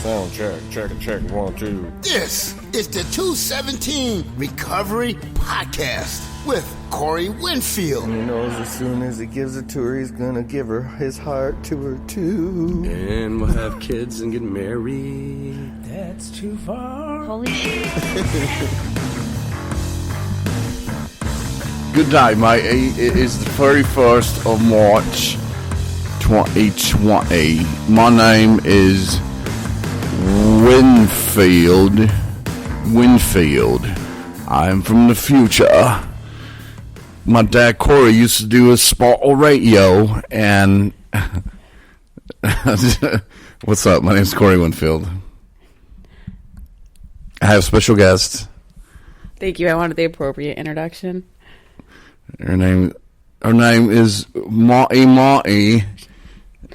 Sound check, 1, 2. This is the 217 Recovery Podcast with Corey Winfield. And he knows as soon as he gives it to her, he's gonna give her his heart to her too. And we'll have kids and get married. That's too far. Holy shit. Good day, mate. It is the 31st of March, 2020. My name is Winfield. I am from the future. My dad Corey used to do a spot on radio, and what's up? My name's Corey Winfield. I have special guests. Thank you. I wanted the appropriate introduction. Her name is Marney.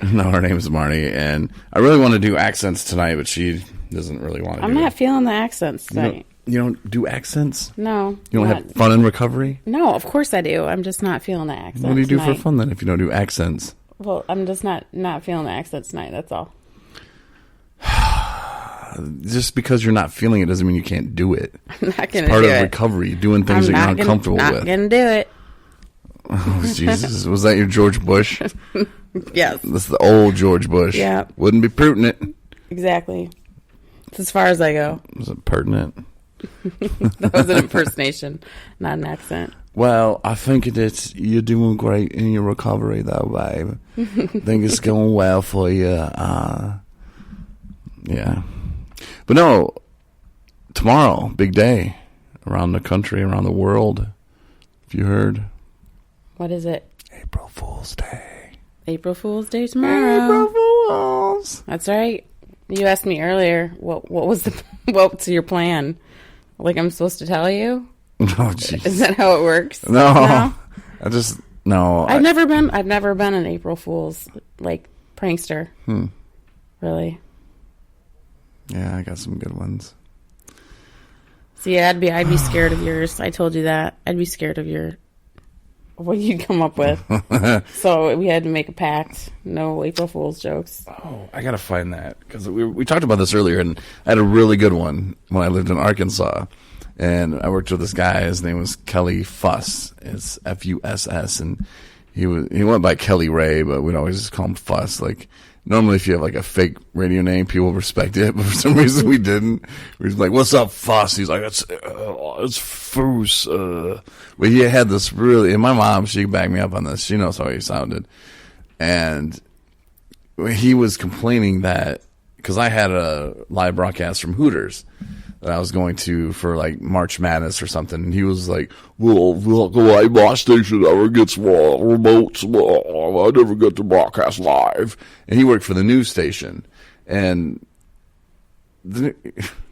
No, her name is Marney, and I really want to do accents tonight, but she doesn't really want to. I'm not feeling the accents tonight. You don't do accents? No. You don't have fun in recovery? No, of course I do. I'm just not feeling the accents. What do you do for fun then if you don't do accents? Well, I'm just not feeling the accents tonight. That's all. Just because you're not feeling it doesn't mean you can't do it. I'm not going to do it. It's part of recovery, doing things that you're not comfortable with. I'm not going to do it. Oh, Jesus. Was that your George Bush? Yes. That's the old George Bush. Yeah. Wouldn't be pertinent. Exactly. It's as far as I go. Was it pertinent? That was an impersonation, not an accent. Well, I think that you're doing great in your recovery, though, babe. I think it's going well for you. Yeah. But no, tomorrow, big day around the country, around the world. Have you heard? What is it? April Fool's Day. April Fool's Day tomorrow. April Fools. That's right. You asked me earlier, what's your plan? Like I'm supposed to tell you? Oh, jeez. Is that how it works? No. No? I've never been an April Fool's like prankster. Really? Yeah, I got some good ones. See, I'd be scared of yours. I told you that. I'd be scared of what you'd come up with. So we had to make a pact. No April Fool's jokes. Oh, I gotta find that because we talked about this earlier, and I had a really good one when I lived in Arkansas, and I worked with this guy. His name was Kelly Fuss. It's Fuss, and he went by Kelly Ray, but we'd always just call him Fuss. Like normally, if you have like a fake radio name, people respect it, but for some reason we didn't. We was like, "What's up, Fuss?" He's like, "It's Foos." But he had this really, and my mom, she backed me up on this. She knows how he sounded, and he was complaining that because I had a live broadcast from Hooters that I was going to for like March Madness or something, and he was like, "Well, my station never gets remotes. I never get to broadcast live." And he worked for the news station, and the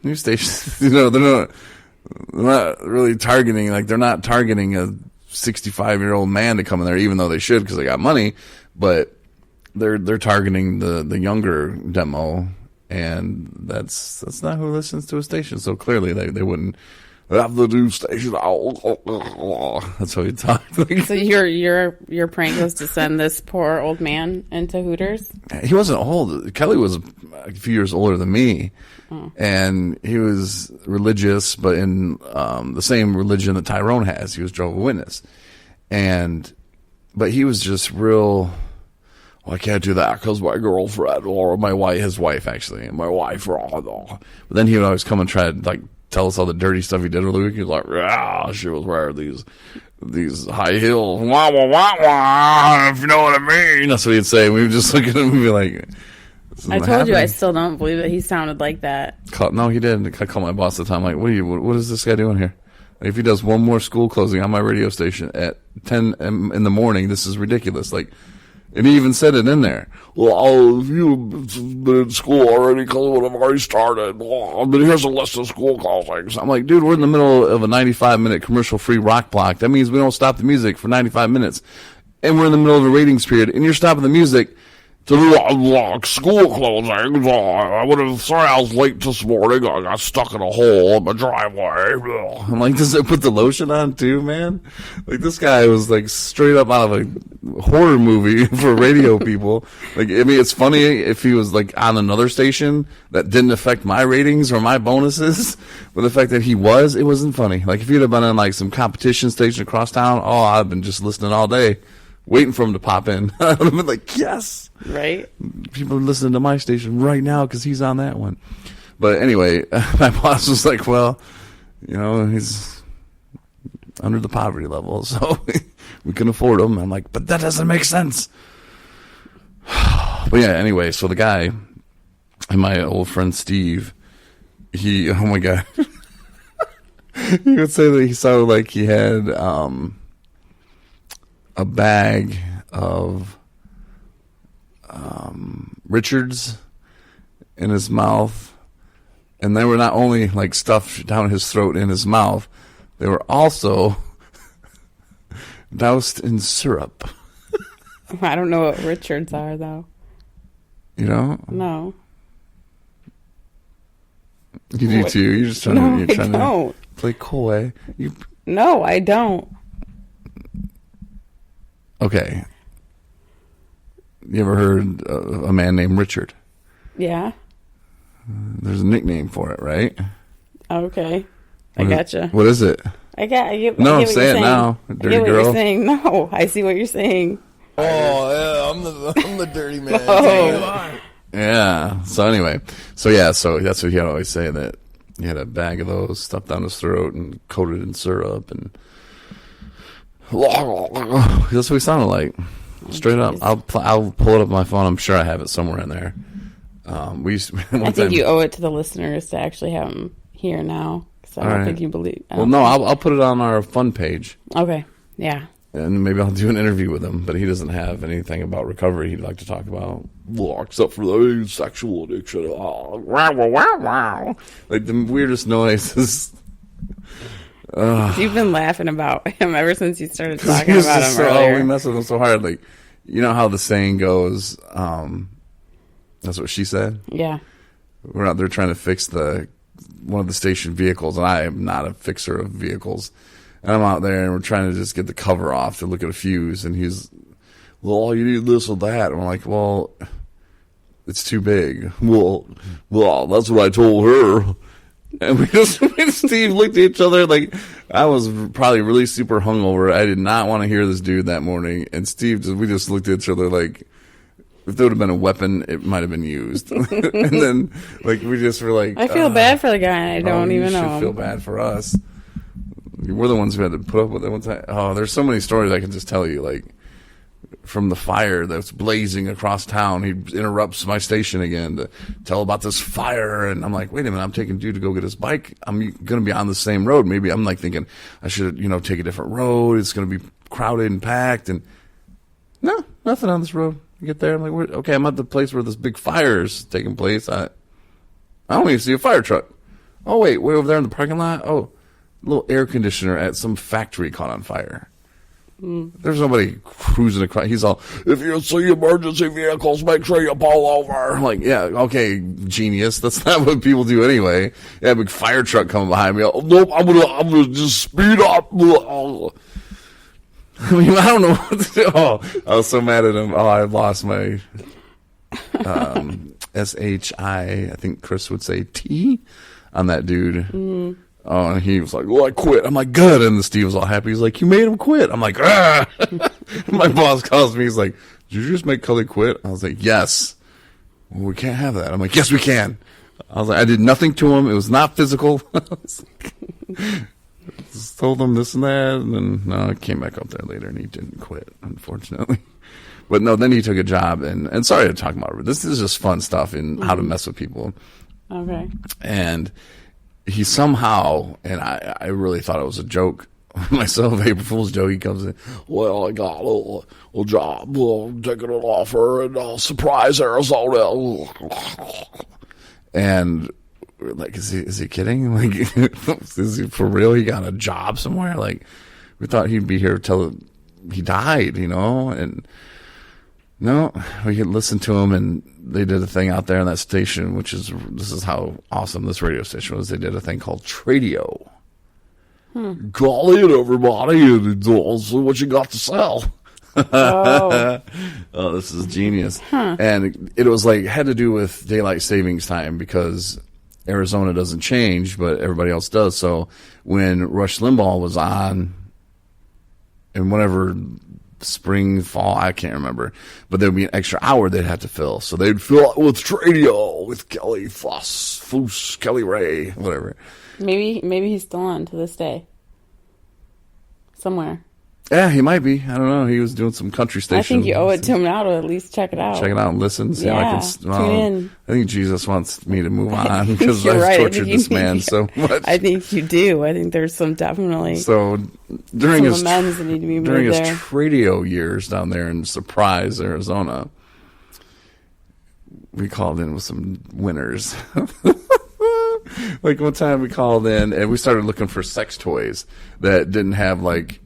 news stations, they're not really targeting, like they're not targeting a 65-year-old man to come in there, even though they should because they got money, but they're targeting the younger demo. And that's not who listens to a station. So clearly they wouldn't have the news station. That's how he talked. So your prank was to send this poor old man into Hooters? He wasn't old. Kelly was a few years older than me. Oh. And he was religious, but in the same religion that Tyrone has. He was Jehovah's Witness. But he was just real... I can't do that because my girlfriend or his wife actually, and my wife. But then he would always come and try to like tell us all the dirty stuff he did over the week. He was like, "Yeah, she was wearing these high heels, wah wah wah wah." If you know what I mean, that's what he'd say. We would just look at him and be like, "I told you, I still don't believe that he sounded like that." No, he didn't. I called my boss at the time. Like, what is this guy doing here? Like, if he does one more school closing on my radio station at 10 in the morning, this is ridiculous. Like. And he even said it in there. Well, you've been in school already because when I've already started. But here's a list of school closings. I'm like, dude, we're in the middle of a 95-minute commercial-free rock block. That means we don't stop the music for 95 minutes. And we're in the middle of a ratings period. And you're stopping the music to the school closing. Sorry I was late this morning. I got stuck in a hole in my driveway. I'm like, does it put the lotion on too, man? Like, this guy was like straight up out of a horror movie for radio people. Like, I mean, it's funny if he was like on another station that didn't affect my ratings or my bonuses, but the fact that he was, it wasn't funny. Like, if he'd have been on like some competition station across town, oh, I've been just listening all day, waiting for him to pop in. I would have been like, yes. Right? People are listening to my station right now because he's on that one. But anyway, my boss was like, well, you know, he's under the poverty level, so we can afford him. I'm like, but that doesn't make sense. But yeah, anyway, so the guy, and my old friend Steve, he, oh my God, he would say that he sounded like he had a bag of Richards in his mouth, and they were not only like stuffed down his throat in his mouth, they were also doused in syrup. I don't know what Richards are, though. You know? No. You do too. You're just trying to play coy. No, I don't. Okay. You ever heard a man named Richard? Yeah. There's a nickname for it, right? Okay. I gotcha. What is it? I get No, what say you're it saying. now, I dirty get what girl. you're saying. No, I see what you're saying. Oh, yeah, I'm the dirty man. Oh. Yeah. So anyway, so that's what he'd always say, that he had a bag of those stuffed down his throat and coated in syrup, and that's what he sounded like. Straight up. I'll pull it up on my phone. I'm sure I have it somewhere in there. I think you owe it to the listeners to actually have them here now. So I don't think you believe. Well, no, I'll put it on our fun page. Okay. Yeah. And maybe I'll do an interview with him, but he doesn't have anything about recovery he'd like to talk about. Well, except for the sexual addiction. Oh, wow, wow, wow. Like the weirdest noises. You've been laughing about him ever since you started talking about him earlier. We mess with him so hard. Like, you know how the saying goes, that's what she said? Yeah. We're out there trying to fix one of the station vehicles, and I am not a fixer of vehicles. And I'm out there, and we're trying to just get the cover off to look at a fuse, and he's, well, you need this or that. And we're like, well, it's too big. Well, that's what I told her. And me and Steve looked at each other like, I was probably really super hungover. I did not want to hear this dude that morning. And we just looked at each other like, if there would have been a weapon, it might have been used. And then, like, we just were like, I feel bad for the guy. I don't even know. You should feel bad for us. We're the ones who had to put up with it one time. Oh, there's so many stories I can just tell you, like, from the fire that's blazing across town. He interrupts my station again to tell about this fire. And I'm like, wait a minute, I'm taking dude to go get his bike. I'm going to be on the same road. Maybe I'm like thinking I should, take a different road. It's going to be crowded and packed. And no, nothing on this road. You get there, I'm like, okay, I'm at the place where this big fire is taking place. I don't even see a fire truck. Oh, wait, way over there in the parking lot? Oh, a little air conditioner at some factory caught on fire. There's nobody cruising across. He's all, if you see emergency vehicles, make sure you pull over. I'm like, yeah, okay, genius. That's not what people do anyway. Yeah, a big fire truck coming behind me. Oh, nope, I'm gonna just speed up. I mean, I don't know what to do. Oh, I was so mad at him. Oh, I lost my S-H-I, I think Chris would say T on that dude. Oh, and he was like, well, I quit. I'm like, good. And Steve was all happy. He's like, you made him quit. I'm like, ah. My boss calls me. He's like, did you just make Cully quit? I was like, yes. Well, we can't have that. I'm like, yes, we can. I was like, I did nothing to him. It was not physical. Just told him this and that. And then, no, I came back up there later and he didn't quit, unfortunately. But no, then he took a job. And sorry to talk about it. This is just fun stuff in how to mess with people. Okay. And he somehow, and I really thought it was a joke myself, April Fool's joke. He comes in, well, I got a job, taking an offer in Surprise, Arizona. And like, is he kidding? Like, is he for real? He got a job somewhere? Like, we thought he'd be here till he died, And No, we could listen to them, and they did a thing out there on that station, this is how awesome this radio station was. They did a thing called Tradio. Call in, everybody, and see what you got to sell. Oh, Oh, this is genius. And it was like, had to do with daylight savings time because Arizona doesn't change, but everybody else does. So when Rush Limbaugh was on, and whatever spring, fall, I can't remember, but there would be an extra hour they'd have to fill. So they'd fill it with Tradio, with Kelly Foose, Kelly Ray, whatever. maybe he's still on to this day. Somewhere. Yeah, he might be. I don't know. He was doing some country station. I think you owe it to him now to at least check it out. Check it out and listen. See how I Yeah, can. tune in. I think Jesus wants me to move on because You're I've right. tortured this man so much. I think you do. I think there's some definitely So during some his amends that need to be during made his there. Tradio years down there in Surprise, Arizona, we called in with some winners. Like one time we called in and we started looking for sex toys that didn't have like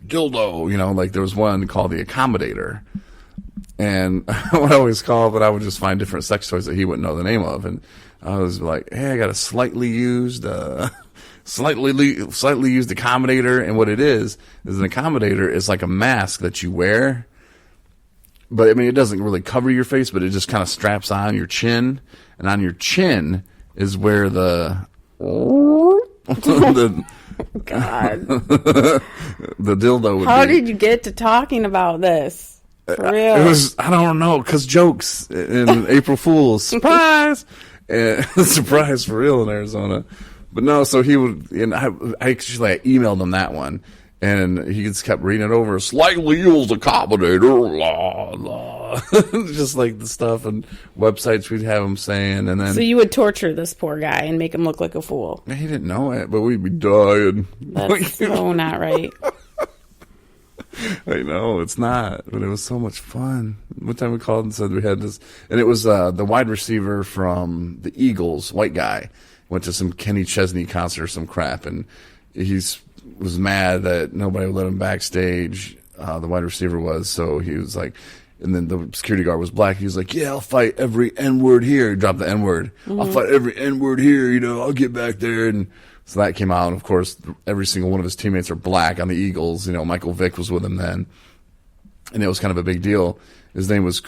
dildo, like there was one called the Accommodator. And I would always call, but I would just find different sex toys that he wouldn't know the name of. And I was like, hey, I got a slightly used accommodator. And what it is an accommodator is like a mask that you wear. But I mean, it doesn't really cover your face, but it just kind of straps on your chin. And on your chin is where the God. the dildo would How be. did you get to talking about this? For real. It was, I don't know, because jokes in April Fool's. Surprise! And surprise for real in Arizona. But no, so he would, and I emailed him that one, and he just kept reading it over. Slightly used accommodator, la, la. Just like the stuff and websites we'd have him saying, and then. So you would torture this poor guy and make him look like a fool. He didn't know it, but we'd be dying. That's so not right. I know, it's not, but it was so much fun. One time we called and said we had this, and it was the wide receiver from the Eagles, white guy, went to some Kenny Chesney concert or some crap, and was mad that nobody would let him backstage, the wide receiver was, so he was like, and then the security guard was black, he was like, yeah, I'll fight every N-word here, he dropped the N-word, I'll fight every N-word here, I'll get back there, and so that came out, and of course, every single one of his teammates are black on the Eagles. Michael Vick was with him then, and it was kind of a big deal. His name was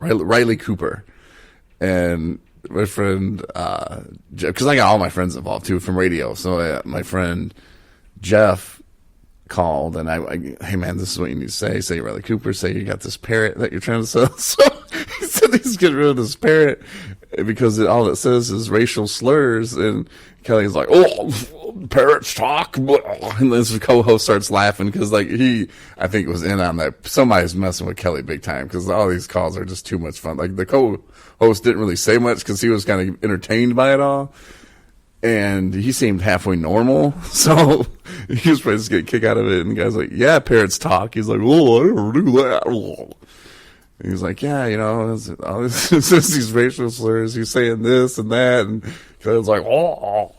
Riley Cooper, and my friend, because I got all my friends involved too from radio. So my friend Jeff called, and hey man, this is what you need to say. Say Riley Cooper. Say you got this parrot that you're trying to sell. So he said he's getting rid of this parrot because all it says is racial slurs, and Kelly's like, oh, parrots talk, and his co-host starts laughing because I think was in on that. Somebody's messing with Kelly big time because all these calls are just too much fun. Like the co-host didn't really say much because he was kind of entertained by it all, and he seemed halfway normal, so he was probably just getting a kick out of it. And the guy's like, yeah, parrots talk. He's like, oh, I never do that. And he's like, yeah, it's these racial slurs. He's saying this and that, and Kelly's like, oh.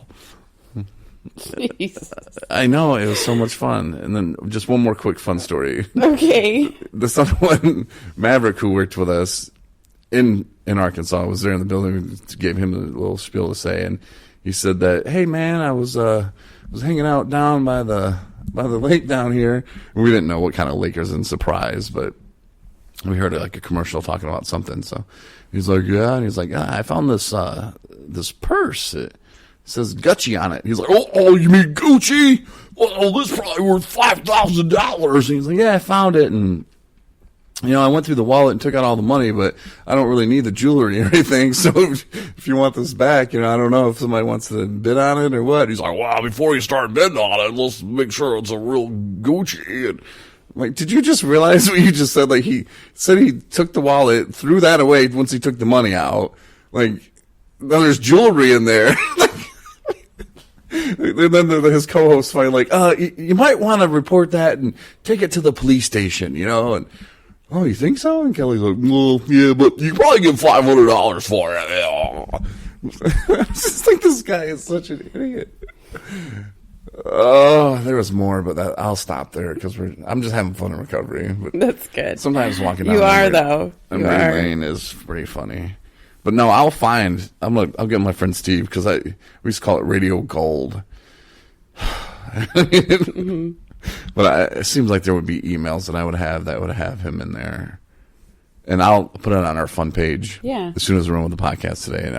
Jesus. I know, it was so much fun. And then just one more quick fun story. Okay. This other one, Maverick, who worked with us in Arkansas, was there in the building. We gave him a little spiel to say, and he said that, hey man, I was hanging out down by the lake down here. And we didn't know what kind of lake was in Surprise, but we heard like a commercial talking about something. So he's like, yeah, and he's like, I found this purse. It says Gucci on it. He's like, oh, you mean Gucci? Well, this is probably worth $5,000. And he's like, yeah, I found it. And, I went through the wallet and took out all the money, but I don't really need the jewelry or anything. So if you want this back, I don't know if somebody wants to bid on it or what. He's like, well, before you start bidding on it, let's make sure it's a real Gucci. And I'm like, did you just realize what you just said? Like, he said he took the wallet, threw that away once he took the money out. Like, now there's jewelry in there. And then his co-host finally like, you might want to report that and take it to the police station, and, oh, you think so? And Kelly's like, well, yeah, but you can probably get $500 for it. It's just like, this guy is such an idiot. Oh, there was more, but I'll stop there because I'm just having fun in recovery. But That's good. sometimes walking down You are, memory- though. You memory are. lane is pretty funny. But no, I'll get my friend Steve because we used to call it Radio Gold. Mm-hmm. But it seems like there would be emails that would have him in there, and I'll put it on our fun page. Yeah. As soon as we're on with the podcast today, and